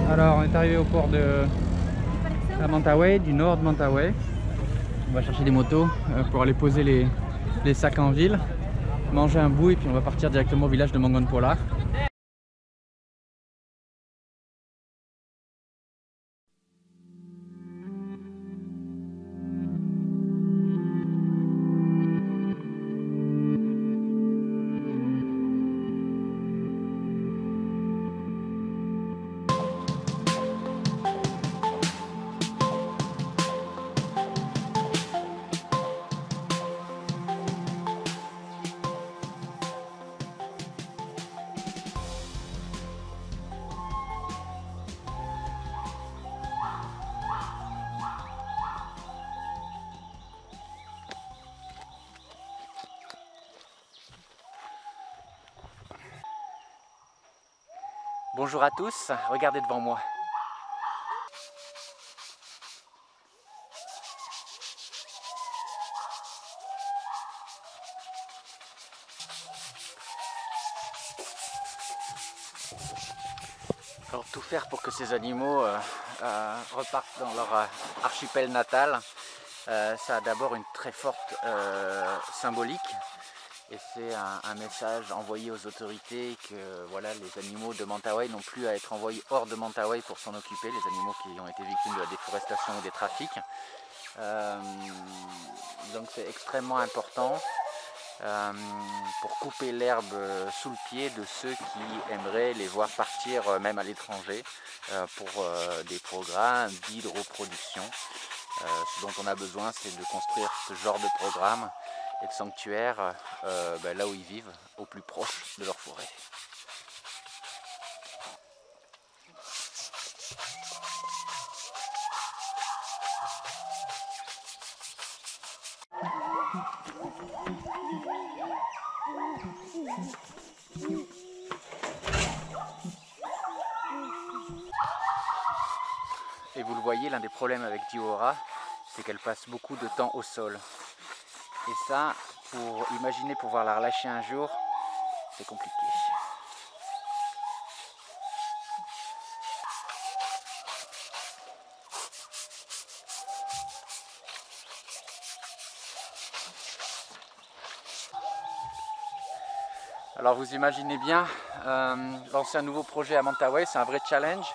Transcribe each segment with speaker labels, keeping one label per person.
Speaker 1: Alors on est arrivé au port de Mentawai, du nord de Mentawai. On va chercher des motos pour aller poser les sacs en ville, manger un bout et puis on va partir directement au village de Mangonpola. Bonjour à tous, regardez devant moi. Alors tout faire pour que ces animaux repartent dans leur archipel natal, ça a d'abord une très forte symbolique. Et c'est un message envoyé aux autorités que voilà, les animaux de Mentawai n'ont plus à être envoyés hors de Mentawai pour s'en occuper, les animaux qui ont été victimes de la déforestation ou des trafics. Donc c'est extrêmement important pour couper l'herbe sous le pied de ceux qui aimeraient les voir partir même à l'étranger pour des programmes d'hydroproduction. Ce dont on a besoin, c'est de construire ce genre de programme et de sanctuaires là où ils vivent, au plus proche de leur forêt. Et vous le voyez, l'un des problèmes avec Dihora, c'est qu'elle passe beaucoup de temps au sol. Et ça, pour imaginer pouvoir la relâcher un jour, c'est compliqué. Alors vous imaginez bien, lancer un nouveau projet à Mentawai, c'est un vrai challenge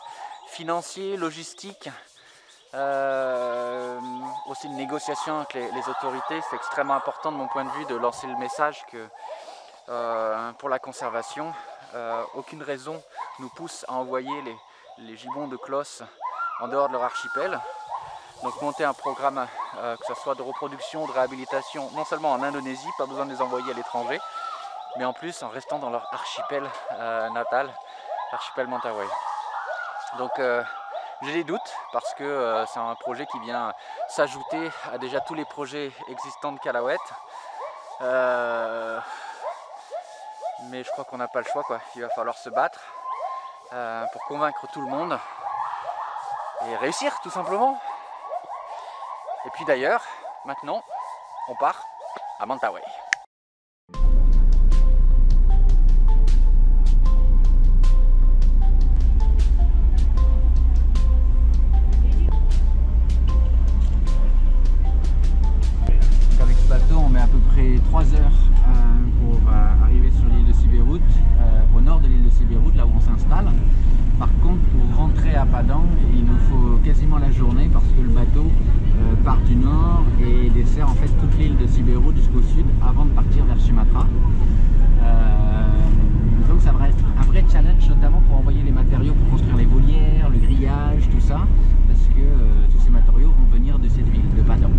Speaker 1: financier, logistique. Aussi une négociation avec les autorités, c'est extrêmement important de mon point de vue de lancer le message que pour la conservation, aucune raison nous pousse à envoyer les gibbons de Clos en dehors de leur archipel. Donc monter un programme, que ce soit de reproduction, de réhabilitation, non seulement en Indonésie, pas besoin de les envoyer à l'étranger, mais en plus en restant dans leur archipel natal, l'archipel Mentawai. Donc j'ai des doutes parce que c'est un projet qui vient s'ajouter à déjà tous les projets existants de Qalawet. Mais je crois qu'on n'a pas le choix, quoi. Il va falloir se battre pour convaincre tout le monde et réussir tout simplement. Et puis d'ailleurs, maintenant, on part à Mentawai. On met à peu près 3 heures pour arriver sur l'île de Siberut, au nord de l'île de Siberut, là où on s'installe. Par contre, pour rentrer à Padang, il nous faut quasiment la journée parce que le bateau part du nord et dessert en fait toute l'île de Siberut jusqu'au sud avant de partir vers Sumatra. Donc ça va être un vrai challenge, notamment pour envoyer les matériaux pour construire les volières, le grillage, tout ça, parce que tous ces matériaux vont venir de cette ville, de Padang.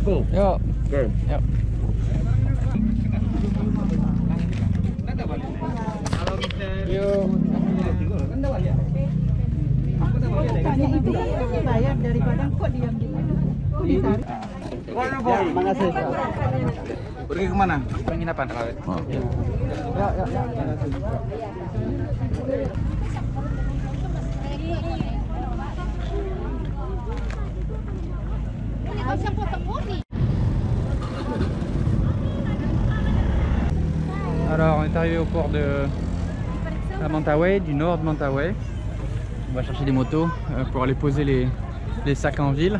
Speaker 1: Yuk. Oke. Yuk. Yuk.
Speaker 2: Makanya itu bayar daripada kok diam di mana. Ditarik.
Speaker 3: Ya, makasih.
Speaker 1: Pergi kemana? Penginapan kawet.
Speaker 3: Oh.
Speaker 1: Ya. Alors on est arrivé au port de Mentawai, du nord de Mentawai. On va chercher des motos pour aller poser les sacs en ville,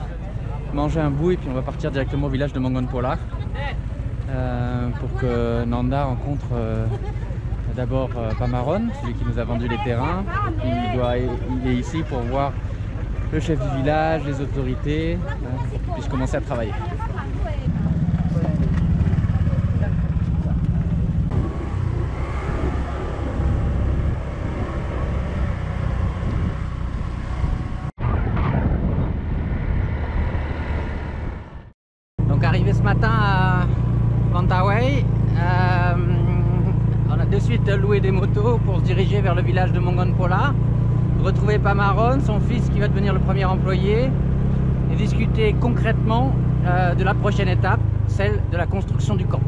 Speaker 1: manger un bout et puis on va partir directement au village de Mangonpola pour que Nanda rencontre d'abord Pamaron, celui qui nous a vendu les terrains. Et puis il est ici pour voir le chef du village, les autorités, pour qu'il puisse commencer à travailler. Donc arrivé ce matin à Mentawai, on a de suite loué des motos pour se diriger vers le village de Mangonpola, retrouver Pamaron, son fils qui va devenir le premier employé, et discuter concrètement de la prochaine étape, celle de la construction du camp.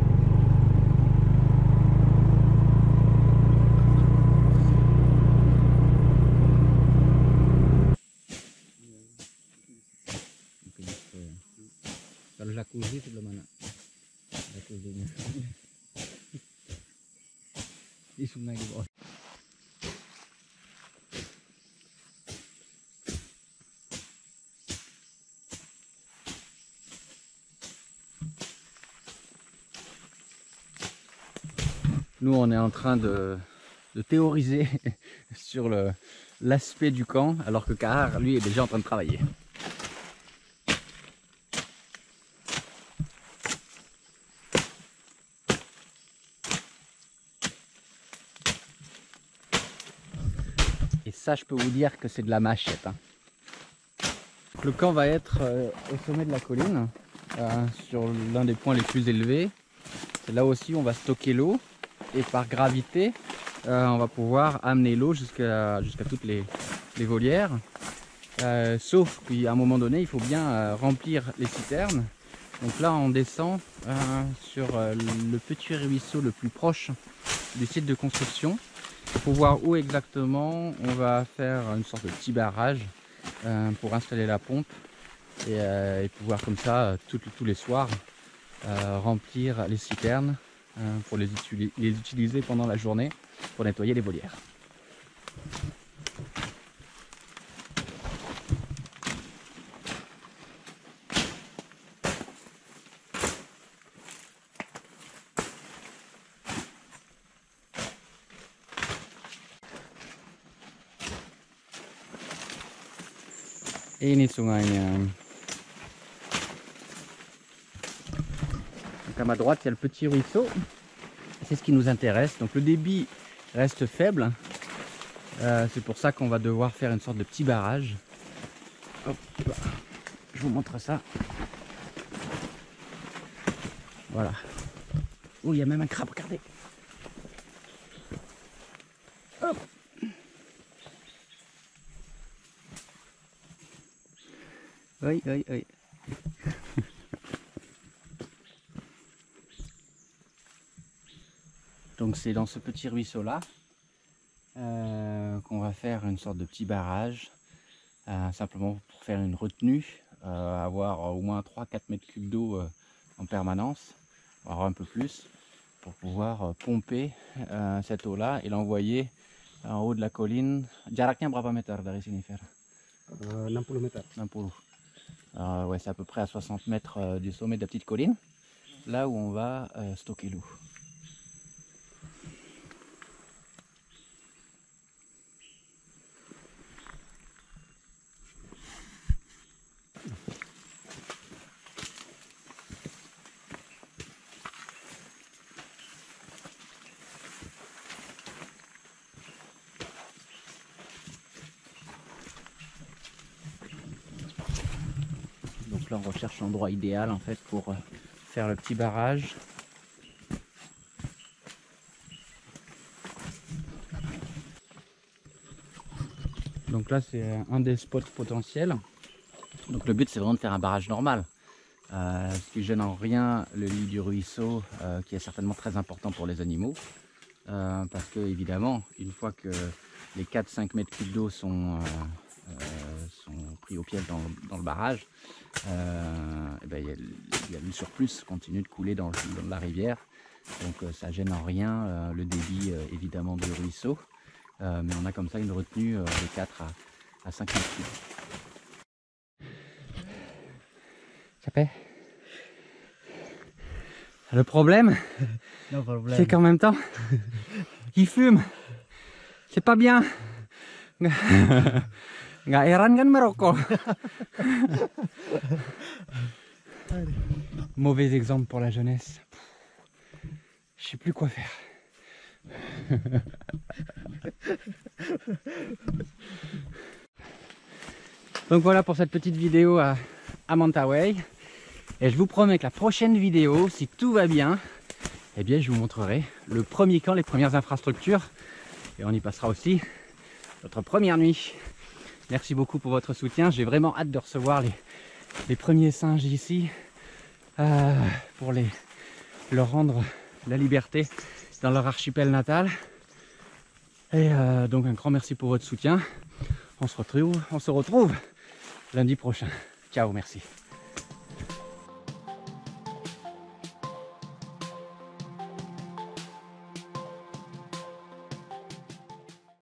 Speaker 1: Kalau jacuzzi sebelah mana? Jacuzzinya di sungai di bawah. Nous on est en train de théoriser sur l'aspect du camp alors que Kahar lui est déjà en train de travailler. Et ça, je peux vous dire que c'est de la machette. Hein. Le camp va être au sommet de la colline, sur l'un des points les plus élevés. C'est là aussi où on va stocker l'eau et par gravité, on va pouvoir amener l'eau jusqu'à toutes les volières. Sauf qu'à un moment donné, il faut bien remplir les citernes. Donc là, on descend sur le petit ruisseau le plus proche du site de construction. Pour voir où exactement on va faire une sorte de petit barrage pour installer la pompe et pouvoir comme ça tous les soirs remplir les citernes pour les utiliser pendant la journée pour nettoyer les volières. Et ini sungainya. Donc à ma droite, il y a le petit ruisseau. C'est ce qui nous intéresse. Donc le débit reste faible. C'est pour ça qu'on va devoir faire une sorte de petit barrage. Hop, je vous montre ça. Voilà. Oh, il y a même un crabe, regardez. Hop. Oui, oui, oui. Donc c'est dans ce petit ruisseau là qu'on va faire une sorte de petit barrage, simplement pour faire une retenue, avoir au moins 3-4 mètres cubes d'eau en permanence, voire un peu plus, pour pouvoir pomper cette eau là et l'envoyer en haut de la colline. Jaraknya berapa meter dari sini, Fer?
Speaker 3: 60 meter.
Speaker 1: 60. Ouais, c'est à peu près à 60 mètres du sommet de la petite colline, là où on va stocker l'eau. Là on recherche l'endroit idéal en fait pour faire le petit barrage. Donc Donc là c'est un des spots potentiels. Donc le but c'est vraiment de faire un barrage normal. Ce qui gêne en rien le lit du ruisseau qui est certainement très important pour les animaux. Parce que évidemment, une fois que les 4-5 mètres cubes d'eau sont pris au piège dans le barrage, il y a le surplus qui continue de couler dans la rivière. Donc ça gêne en rien le débit évidemment du ruisseau. Mais on a comme ça une retenue de 4 à 5 mètres cubes. Ça fait. Le problème, c'est qu'en même temps, il fume. C'est pas bien. Nggak heran kan merokok. Mauvais exemple pour la jeunesse. Je sais plus quoi faire. Donc voilà pour cette petite vidéo à Mantawai. Et je vous promets que la prochaine vidéo, si tout va bien, eh bien je vous montrerai le premier camp, les premières infrastructures. Et on y passera aussi notre première nuit. Merci beaucoup pour votre soutien. J'ai vraiment hâte de recevoir les premiers singes ici pour leur rendre la liberté dans leur archipel natal. Et donc un grand merci pour votre soutien. On se retrouve lundi prochain. Ciao, merci.